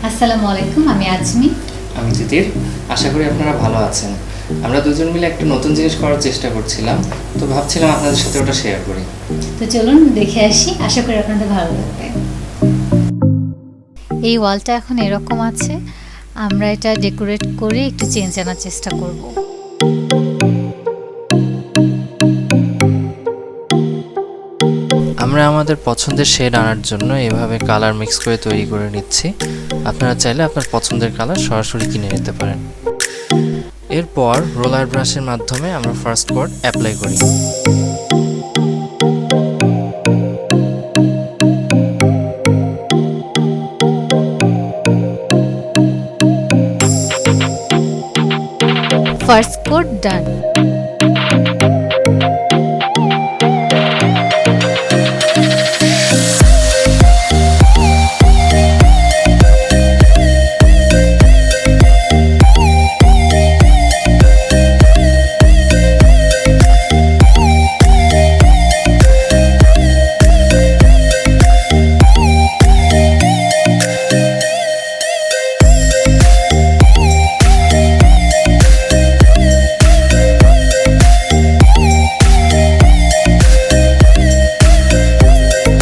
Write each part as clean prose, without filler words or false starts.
আসসালামু আলাইকুম, আমি আজমি। আমি তিতির। আশা করি আপনারা ভালো আছেন। আমরা দুজন মিলে একটা নতুন জিনিস করার চেষ্টা করছিলাম, তো ভাবছিলাম আপনাদের সাথে ওটা শেয়ার করি। তো চলুন দেখে আসি, আশা করি আপনাদের ভালো লাগবে। এই ওয়ালটা এখন এরকম আছে, আমরা এটা ডেকোরেট করে একটু চেঞ্জ আনার চেষ্টা করব। আমরা আমাদের পছন্দের শেড আনার জন্য এভাবে কালার মিক্স করে তৈরি করে নিচ্ছি। আপনারা চাইলে আপনার পছন্দের কালার সরাসরি কিনে নিতে পারেন। এরপর রোলার ব্রাশের মাধ্যমে আমরা ফার্স্ট কোট অ্যাপ্লাই করি। ফার্স্ট কোট ডান।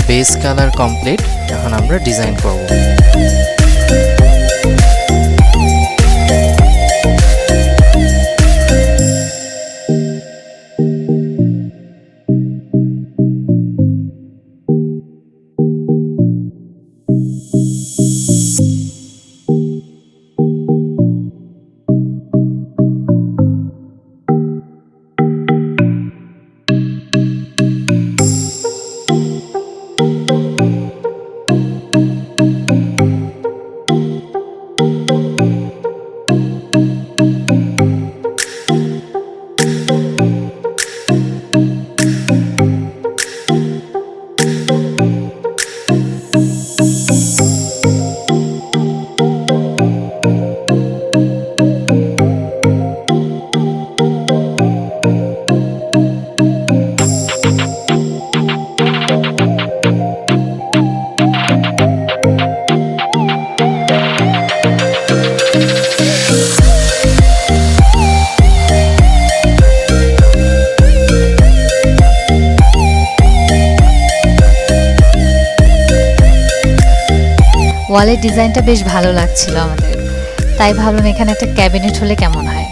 বেস কালার কমপ্লিট, এখন আমরা ডিজাইন করব। ওয়ালের ডিজাইনটা বেশ ভালো লাগছিল আমাদের, তাই ভাবলাম এখানে একটা ক্যাবিনেট হলে কেমন হয়।